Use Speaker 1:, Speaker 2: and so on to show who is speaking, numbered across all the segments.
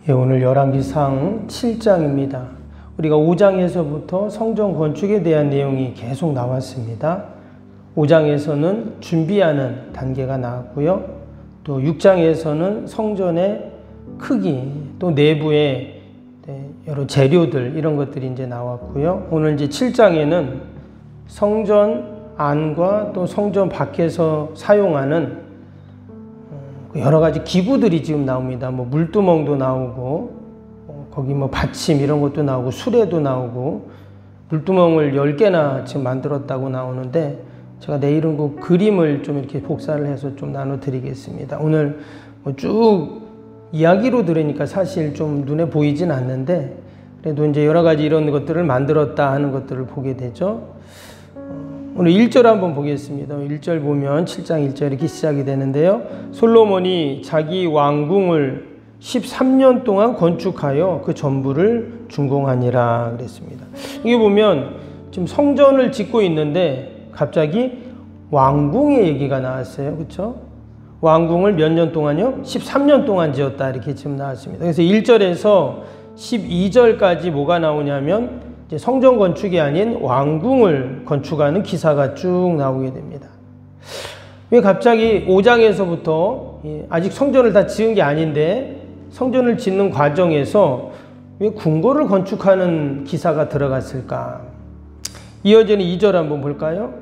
Speaker 1: 예, 오늘 열왕기상 7장입니다. 우리가 5장에서부터 성전 건축에 대한 내용이 계속 나왔습니다. 5장에서는 준비하는 단계가 나왔고요. 또 6장에서는 성전의 크기, 또 내부의 여러 재료들 이런 것들이 이제 나왔고요. 오늘 이제 7장에는 성전 안과 또 성전 밖에서 사용하는 여러 가지 기구들이 지금 나옵니다. 뭐 물두멍도 나오고, 거기 뭐 받침 이런 것도 나오고, 수레도 나오고, 물두멍을 10개나 지금 만들었다고 나오는데, 제가 내일은 그 그림을 좀 이렇게 복사를 해서 좀 나눠 드리겠습니다. 오늘 뭐 쭉 이야기로 들으니까 사실 좀 눈에 보이진 않는데, 그래도 이제 여러 가지 이런 것들을 만들었다 하는 것들을 보게 되죠. 오늘 1절 한번 보겠습니다. 1절 보면 7장 1절 이렇게 시작이 되는데요. 솔로몬이 자기 왕궁을 13년 동안 건축하여 그 전부를 준공하니라 그랬습니다. 이게 보면 지금 성전을 짓고 있는데 갑자기 왕궁의 얘기가 나왔어요. 그렇죠? 왕궁을 몇 년 동안요? 13년 동안 지었다 이렇게 지금 나왔습니다. 그래서 1절에서 12절까지 뭐가 나오냐면 이제 성전 건축이 아닌 왕궁을 건축하는 기사가 쭉 나오게 됩니다. 왜 갑자기 5장에서부터 아직 성전을 다 지은 게 아닌데 성전을 짓는 과정에서 왜 궁궐을 건축하는 기사가 들어갔을까? 이어지는 2절 한번 볼까요?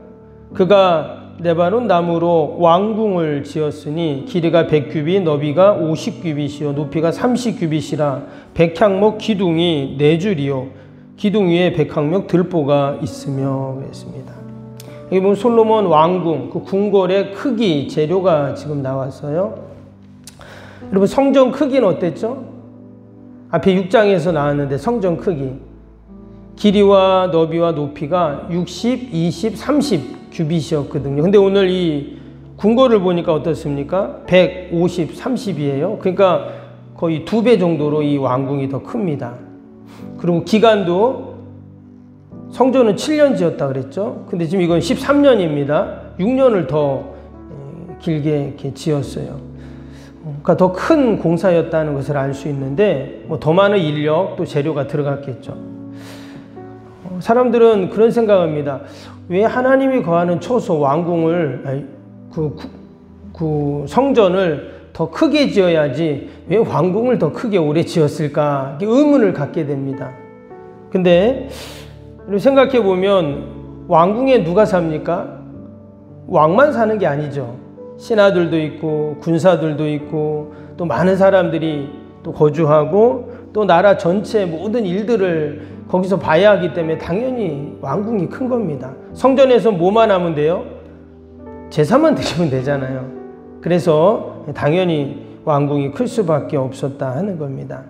Speaker 1: 그가 레바논 나무로 왕궁을 지었으니 길이가 100규빗, 너비가 50규빗이요 높이가 30규빗이라 백향목 기둥이 4줄이요 기둥 위에 백향목 들보가 있으며 그랬습니다. 여기 보면 솔로몬 왕궁, 그 궁궐의 크기, 재료가 지금 나왔어요. 여러분 성전 크기는 어땠죠? 앞에 6장에서 나왔는데 성전 크기. 길이와 너비와 높이가 60, 20, 30 규빗이었거든요. 근데 오늘 이 궁궐을 보니까 어떻습니까? 150, 30이에요. 그러니까 거의 2배 정도로 이 왕궁이 더 큽니다. 그리고 기간도 성전은 7년 지었다 그랬죠. 근데 지금 이건 13년입니다. 6년을 더 길게 이렇게 지었어요. 그러니까 더 큰 공사였다는 것을 알 수 있는데 뭐 더 많은 인력 또 재료가 들어갔겠죠. 사람들은 그런 생각합니다. 왜 하나님이 거하는 초소 왕궁을 그 성전을 더 크게 지어야지 왜 왕궁을 더 크게 오래 지었을까 의문을 갖게 됩니다. 근데 생각해 보면 왕궁에 누가 삽니까? 왕만 사는 게 아니죠. 신하들도 있고 군사들도 있고 또 많은 사람들이 또 거주하고 또 나라 전체 모든 일들을 거기서 봐야 하기 때문에 당연히 왕궁이 큰 겁니다. 성전에서 뭐만 하면 돼요? 제사만 드리면 되잖아요. 그래서 당연히 왕궁이 클 수밖에 없었다 하는 겁니다.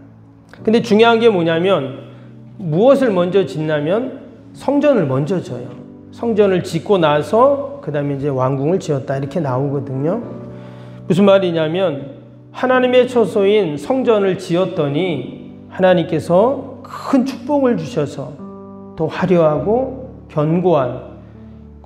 Speaker 1: 근데 중요한 게 뭐냐면 무엇을 먼저 짓냐면 성전을 먼저 져요. 성전을 짓고 나서 그 다음에 이제 왕궁을 지었다 이렇게 나오거든요. 무슨 말이냐면 하나님의 처소인 성전을 지었더니 하나님께서 큰 축복을 주셔서 더 화려하고 견고한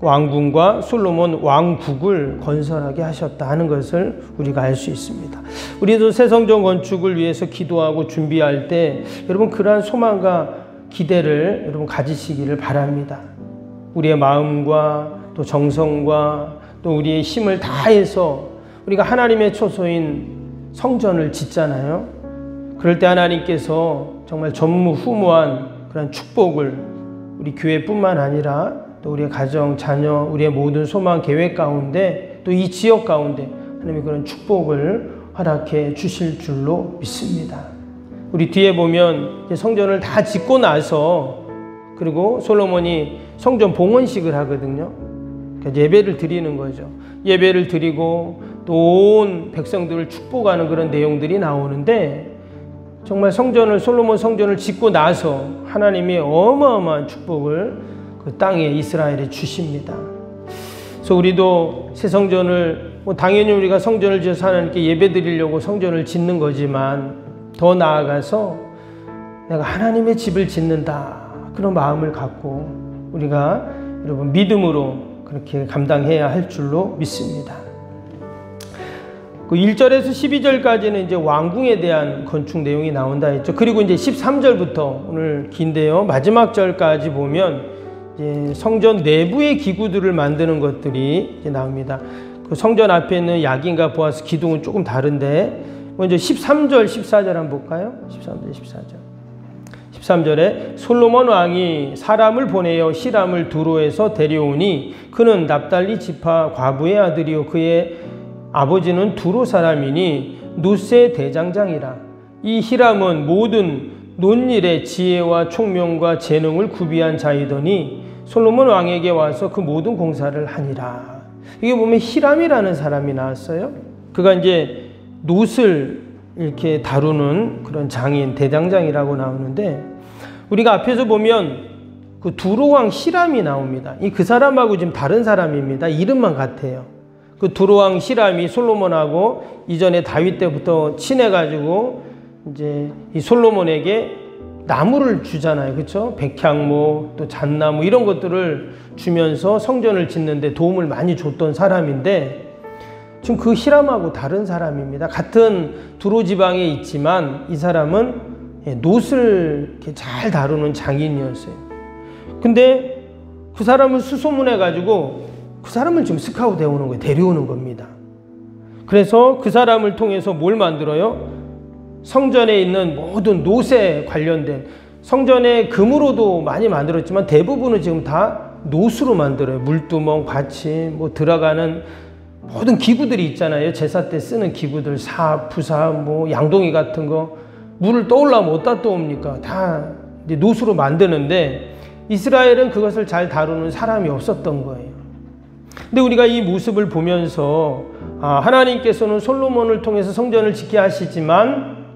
Speaker 1: 왕궁과 솔로몬 왕국을 건설하게 하셨다 하는 것을 우리가 알 수 있습니다. 우리도 새 성전 건축을 위해서 기도하고 준비할 때 여러분 그러한 소망과 기대를 여러분 가지시기를 바랍니다. 우리의 마음과 또 정성과 또 우리의 힘을 다해서 우리가 하나님의 처소인 성전을 짓잖아요. 그럴 때 하나님께서 정말 전무후무한 그런 축복을 우리 교회뿐만 아니라 또 우리의 가정, 자녀, 우리의 모든 소망, 계획 가운데 또 이 지역 가운데 하나님의 그런 축복을 허락해 주실 줄로 믿습니다. 우리 뒤에 보면 성전을 다 짓고 나서 그리고 솔로몬이 성전 봉헌식을 하거든요. 그러니까 예배를 드리는 거죠. 예배를 드리고 또 온 백성들을 축복하는 그런 내용들이 나오는데 정말 솔로몬 성전을 짓고 나서 하나님이 어마어마한 축복을 그 땅에 이스라엘에 주십니다. 그래서 우리도 새 성전을 당연히 우리가 성전을 지어서 하나님께 예배 드리려고 성전을 짓는 거지만 더 나아가서 내가 하나님의 집을 짓는다 그런 마음을 갖고 우리가 여러분 믿음으로 그렇게 감당해야 할 줄로 믿습니다. 그 1절에서 12절까지는 이제 왕궁에 대한 건축 내용이 나온다 했죠. 그리고 이제 13절부터 오늘 긴데요. 마지막 절까지 보면 이제 성전 내부의 기구들을 만드는 것들이 이제 나옵니다. 그 성전 앞에 있는 야긴과 보아스 기둥은 조금 다른데 먼저 13절, 14절 한번 볼까요? 13절, 14절. 13절에 솔로몬 왕이 사람을 보내어 히람을 두로에서 데려오니 그는 납달리 지파 과부의 아들이요 그의 아버지는 두로 사람이니 누세 대장장이라. 이 히람은 모든 논일의 지혜와 총명과 재능을 구비한 자이더니 솔로몬 왕에게 와서 그 모든 공사를 하니라. 이게 보면 히람이라는 사람이 나왔어요. 그가 이제 놋을 이렇게 다루는 그런 장인, 대장장이라고 나오는데 우리가 앞에서 보면 그 두로왕 히람이 나옵니다. 그 사람하고 지금 다른 사람입니다. 이름만 같아요. 그 두로왕 히람이 솔로몬하고 이전에 다윗 때부터 친해가지고 이제 이 솔로몬에게 나무를 주잖아요. 그렇죠? 백향모, 또 잣나무 이런 것들을 주면서 성전을 짓는데 도움을 많이 줬던 사람인데 지금 그 히람하고 다른 사람입니다. 같은 두로 지방에 있지만 이 사람은 놋을 이렇게 잘 다루는 장인이었어요. 근데 그 사람을 수소문해가지고 그 사람을 지금 스카우트 해오는 거예요. 데려오는 겁니다. 그래서 그 사람을 통해서 뭘 만들어요? 성전에 있는 모든 놋에 관련된 성전에 금으로도 많이 만들었지만 대부분은 지금 다 놋으로 만들어요. 물두멍, 받침, 뭐 들어가는 모든 기구들이 있잖아요. 제사 때 쓰는 기구들, 사, 부사, 뭐 양동이 같은 거 물을 떠올라면 어디다 떠옵니까? 다 이제 놋으로 만드는데 이스라엘은 그것을 잘 다루는 사람이 없었던 거예요. 근데 우리가 이 모습을 보면서 하나님께서는 솔로몬을 통해서 성전을 짓게 하시지만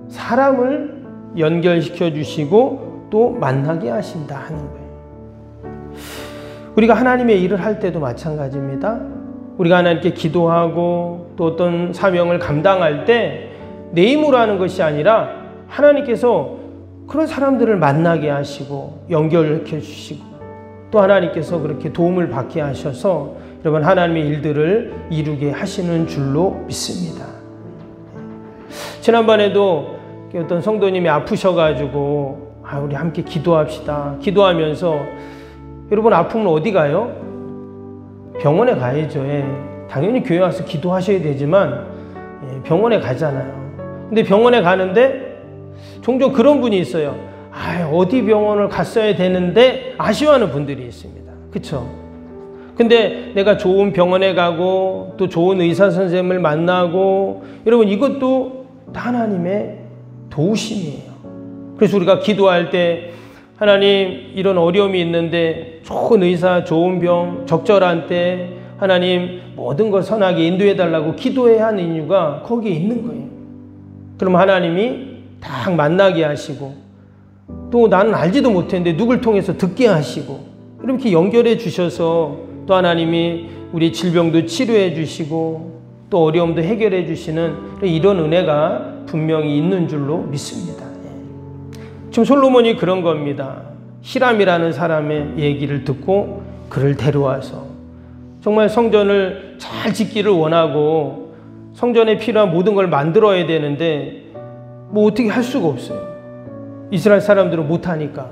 Speaker 1: 사람을 연결시켜 주시고 또 만나게 하신다 하는 거예요. 우리가 하나님의 일을 할 때도 마찬가지입니다. 우리가 하나님께 기도하고 또 어떤 사명을 감당할 때 내 힘으로 하는 것이 아니라 하나님께서 그런 사람들을 만나게 하시고 연결시켜 주시고 또 하나님께서 그렇게 도움을 받게 하셔서 여러분 하나님의 일들을 이루게 하시는 줄로 믿습니다. 지난번에도 어떤 성도님이 아프셔가지고 우리 함께 기도합시다. 기도하면서 여러분 아프면 어디 가요? 병원에 가야죠. 당연히 교회 와서 기도하셔야 되지만 병원에 가잖아요. 근데 병원에 가는데 종종 그런 분이 있어요. 어디 병원을 갔어야 되는데 아쉬워하는 분들이 있습니다. 그렇죠? 근데 내가 좋은 병원에 가고 또 좋은 의사 선생님을 만나고 여러분 이것도 다 하나님의 도우심이에요. 그래서 우리가 기도할 때 하나님 이런 어려움이 있는데 좋은 의사, 좋은 병, 적절한 때 하나님 모든 걸 선하게 인도해 달라고 기도해야 하는 이유가 거기에 있는 거예요. 그럼 하나님이 딱 만나게 하시고 또 나는 알지도 못했는데 누굴 통해서 듣게 하시고 이렇게 연결해 주셔서 또 하나님이 우리 질병도 치료해 주시고 또 어려움도 해결해 주시는 이런 은혜가 분명히 있는 줄로 믿습니다. 지금 솔로몬이 그런 겁니다. 히람이라는 사람의 얘기를 듣고 그를 데려와서 정말 성전을 잘 짓기를 원하고 성전에 필요한 모든 걸 만들어야 되는데 뭐 어떻게 할 수가 없어요. 이스라엘 사람들은 못하니까.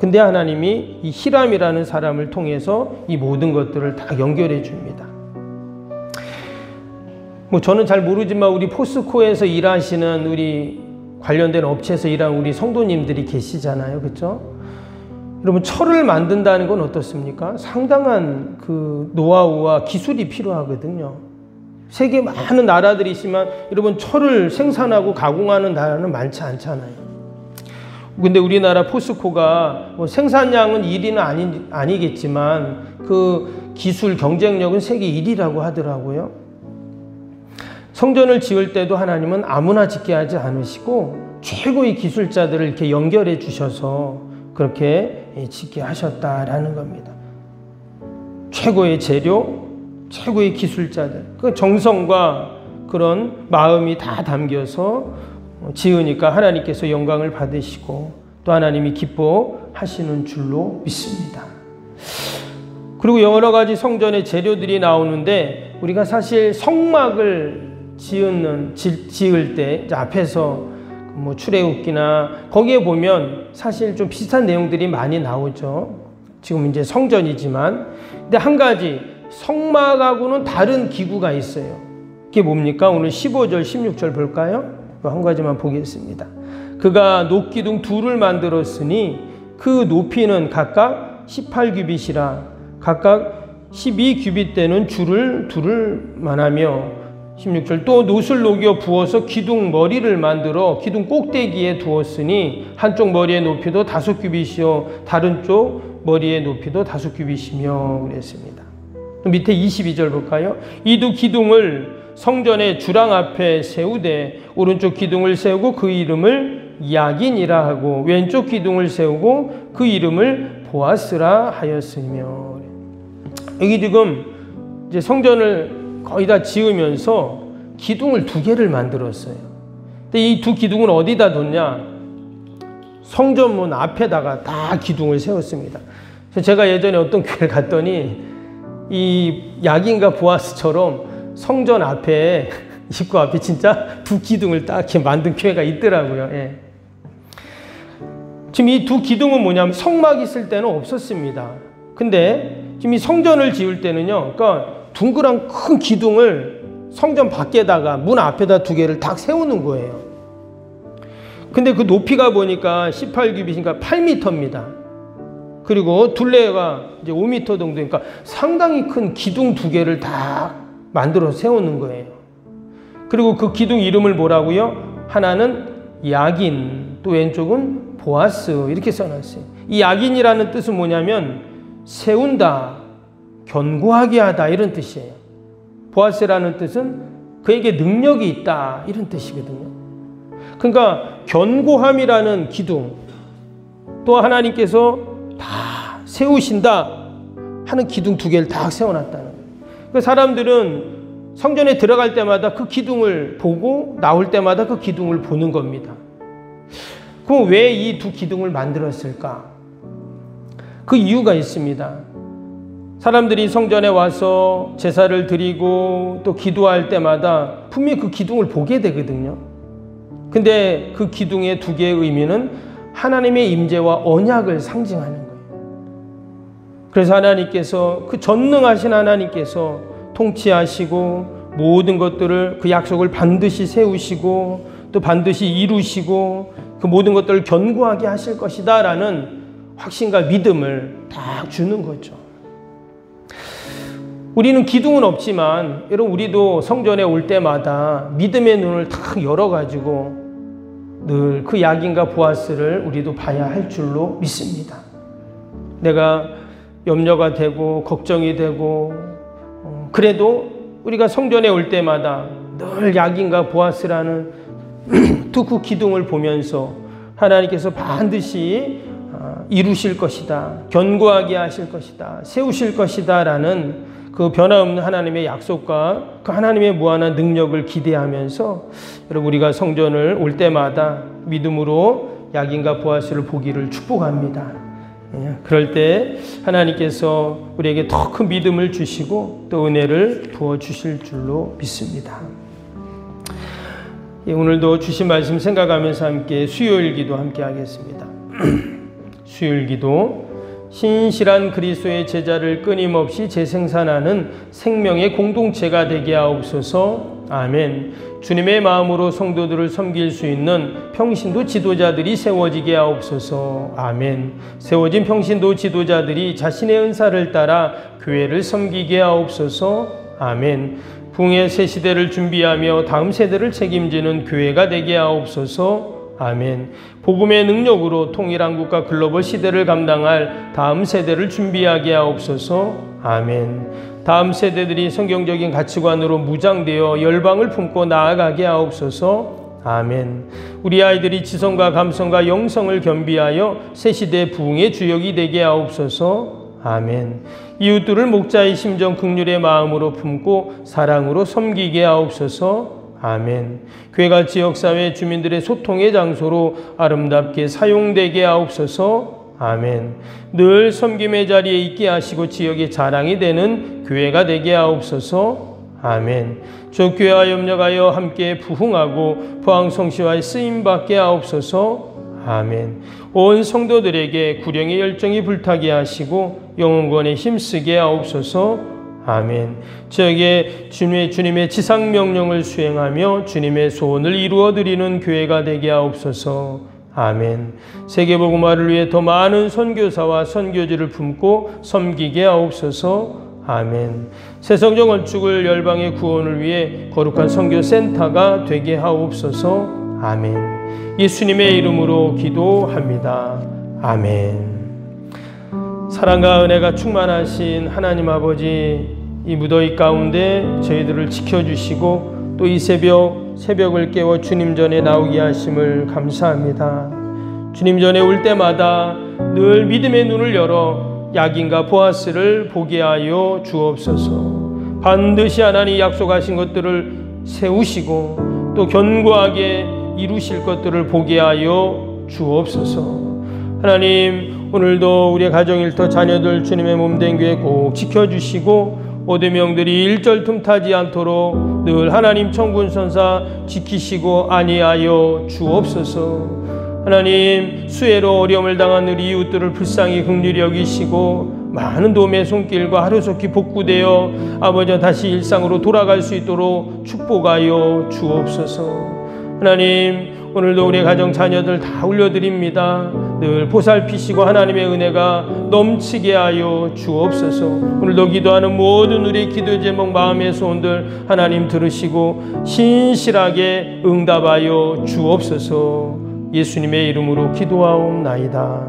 Speaker 1: 근데 하나님이 이 히람이라는 사람을 통해서 이 모든 것들을 다 연결해 줍니다. 뭐 저는 잘 모르지만 우리 포스코에서 일하시는 우리 관련된 업체에서 일하는 우리 성도님들이 계시잖아요. 그렇죠? 여러분 철을 만든다는 건 어떻습니까? 상당한 그 노하우와 기술이 필요하거든요. 세계 많은 나라들이 있지만 여러분 철을 생산하고 가공하는 나라는 많지 않잖아요. 근데 우리나라 포스코가 뭐 생산량은 1위는 아니겠지만 그 기술 경쟁력은 세계 1위라고 하더라고요. 성전을 지을 때도 하나님은 아무나 짓게 하지 않으시고 최고의 기술자들을 이렇게 연결해 주셔서 그렇게 짓게 하셨다라는 겁니다. 최고의 재료, 최고의 기술자들, 그 정성과 그런 마음이 다 담겨서 지으니까 하나님께서 영광을 받으시고 또 하나님이 기뻐하시는 줄로 믿습니다. 그리고 여러 가지 성전의 재료들이 나오는데 우리가 사실 성막을 지을 때 이제 앞에서 뭐 출애굽기나 거기에 보면 사실 좀 비슷한 내용들이 많이 나오죠. 지금 이제 성전이지만. 근데 한 가지 성막하고는 다른 기구가 있어요. 그게 뭡니까? 오늘 15절, 16절 볼까요? 한 가지만 보겠습니다. 그가 녹기둥 둘을 만들었으니 그 높이는 각각 18규빗이라 각각 12규빗 되는 줄을 둘을 만하며 16절 또 놋을 녹여 부어서 기둥 머리를 만들어 기둥 꼭대기에 두었으니 한쪽 머리의 높이도 5규빗이요 다른 쪽 머리의 높이도 5규빗이며 그랬습니다. 또 밑에 22절 볼까요? 이 두 기둥을 성전의 주랑 앞에 세우되 오른쪽 기둥을 세우고 그 이름을 야긴이라 하고 왼쪽 기둥을 세우고 그 이름을 보아스라 하였으며. 여기 지금 이제 성전을 거의 다 지으면서 기둥을 2개를 만들었어요. 근데 이 두 기둥은 어디다 뒀냐? 성전문 앞에다가 다 기둥을 세웠습니다. 그래서 제가 예전에 어떤 교회를 갔더니 이 야긴과 보아스처럼 성전 앞에 입구 앞에 진짜 두 기둥을 딱 이렇게 만든 교회가 있더라고요. 예. 지금 이 두 기둥은 뭐냐면 성막이 있을 때는 없었습니다. 근데 지금 이 성전을 지을 때는요, 그러니까 둥그란 큰 기둥을 성전 밖에다가 문 앞에다 2개를 딱 세우는 거예요. 근데 그 높이가 보니까 18규빗이니까 8m입니다. 그리고 둘레가 이제 5m 정도 되니까 상당히 큰 기둥 2개를 다 만들어 세우는 거예요. 그리고 그 기둥 이름을 뭐라고요? 하나는 야긴, 또 왼쪽은 보아스 이렇게 써놨어요. 이 야긴이라는 뜻은 뭐냐면 세운다, 견고하게 하다 이런 뜻이에요. 보아스라는 뜻은 그에게 능력이 있다 이런 뜻이거든요. 그러니까 견고함이라는 기둥, 또 하나님께서 다 세우신다 하는 기둥 2개를 다 세워놨다는 거예요. 그러니까 사람들은 성전에 들어갈 때마다 그 기둥을 보고 나올 때마다 그 기둥을 보는 겁니다. 그럼 왜 이 두 기둥을 만들었을까? 그 이유가 있습니다. 사람들이 성전에 와서 제사를 드리고 또 기도할 때마다 분명히 그 기둥을 보게 되거든요. 근데 그 기둥의 2개의 의미는 하나님의 임재와 언약을 상징하는 거예요. 그래서 하나님께서 그 전능하신 하나님께서 통치하시고 모든 것들을 그 약속을 반드시 세우시고 또 반드시 이루시고 그 모든 것들을 견고하게 하실 것이다 라는 확신과 믿음을 딱 주는 거죠. 우리는 기둥은 없지만 여러분 우리도 성전에 올 때마다 믿음의 눈을 탁 열어가지고 늘 그 야긴과 보아스를 우리도 봐야 할 줄로 믿습니다. 내가 염려가 되고 걱정이 되고 그래도 우리가 성전에 올 때마다 늘 야긴과 보아스라는 두 기둥을 보면서 하나님께서 반드시 이루실 것이다, 견고하게 하실 것이다, 세우실 것이다 라는 그 변함없는 하나님의 약속과 그 하나님의 무한한 능력을 기대하면서 여러분 우리가 성전을 올 때마다 믿음으로 야긴과 보아스를 보기를 축복합니다. 그럴 때 하나님께서 우리에게 더 큰 믿음을 주시고 또 은혜를 부어주실 줄로 믿습니다. 오늘도 주신 말씀 생각하면서 함께 수요일 기도 함께 하겠습니다. 수요일 기도. 신실한 그리스도의 제자를 끊임없이 재생산하는 생명의 공동체가 되게 하옵소서. 아멘. 주님의 마음으로 성도들을 섬길 수 있는 평신도 지도자들이 세워지게 하옵소서. 아멘. 세워진 평신도 지도자들이 자신의 은사를 따라 교회를 섬기게 하옵소서. 아멘. 부흥의 새 시대를 준비하며 다음 세대를 책임지는 교회가 되게 하옵소서. 아멘. 복음의 능력으로 통일한국과 글로벌 시대를 감당할 다음 세대를 준비하게 하옵소서. 아멘. 다음 세대들이 성경적인 가치관으로 무장되어 열방을 품고 나아가게 하옵소서. 아멘. 우리 아이들이 지성과 감성과 영성을 겸비하여 새 시대 부흥의 주역이 되게 하옵소서. 아멘. 이웃들을 목자의 심정 긍휼의 마음으로 품고 사랑으로 섬기게 하옵소서. 아멘. 교회가 지역사회 주민들의 소통의 장소로 아름답게 사용되게 하옵소서. 아멘. 늘 섬김의 자리에 있게 하시고 지역의 자랑이 되는 교회가 되게 하옵소서. 아멘. 주 교회와 협력하여 함께 부흥하고 포항성시와의 쓰임받게 하옵소서. 아멘. 온 성도들에게 구령의 열정이 불타게 하시고 영혼권에 힘쓰게 하옵소서. 아멘. 저에게 주님의 지상명령을 수행하며 주님의 소원을 이루어드리는 교회가 되게 하옵소서. 아멘. 세계복음화를 위해 더 많은 선교사와 선교지를 품고 섬기게 하옵소서. 아멘. 새성정 건축을 열방의 구원을 위해 거룩한 선교센터가 되게 하옵소서. 아멘. 예수님의 이름으로 기도합니다. 아멘. 사랑과 은혜가 충만하신 하나님 아버지, 이 무더위 가운데 저희들을 지켜주시고 또 이 새벽을 깨워 주님 전에 나오게 하심을 감사합니다. 주님 전에 올 때마다 늘 믿음의 눈을 열어 야긴과 보아스를 보게 하여 주옵소서. 반드시 하나님 약속하신 것들을 세우시고 또 견고하게 이루실 것들을 보게 하여 주옵소서. 하나님, 오늘도 우리의 가정 일터 자녀들 주님의 몸된 교회 꼭 지켜주시고 모든 명들이 일절 틈타지 않도록 늘 하나님 천군 선사 지키시고 안위하여 주옵소서. 하나님, 수해로 어려움을 당한 우리 이웃들을 불쌍히 긍휼히 여기시고 많은 도움의 손길과 하루속히 복구되어 아버지 다시 일상으로 돌아갈 수 있도록 축복하여 주옵소서. 하나님, 오늘도 우리의 가정 자녀들 다 올려드립니다. 늘 보살피시고 하나님의 은혜가 넘치게 하여 주옵소서. 오늘도 기도하는 모든 우리의 기도 제목 마음의 소원들 하나님 들으시고 신실하게 응답하여 주옵소서. 예수님의 이름으로 기도하옵나이다.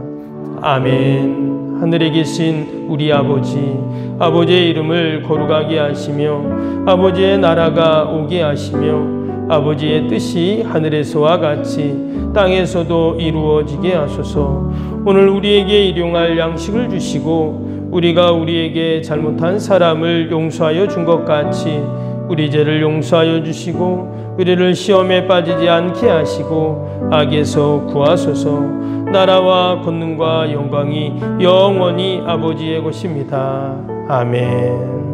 Speaker 1: 아멘. 하늘에 계신 우리 아버지의 이름을 거룩하게 하시며 아버지의 나라가 오게 하시며 아버지의 뜻이 하늘에서와 같이 땅에서도 이루어지게 하소서. 오늘 우리에게 일용할 양식을 주시고 우리가 우리에게 잘못한 사람을 용서하여 준 것 같이 우리 죄를 용서하여 주시고 우리를 시험에 빠지지 않게 하시고 악에서 구하소서. 나라와 권능과 영광이 영원히 아버지의 것입니다. 아멘.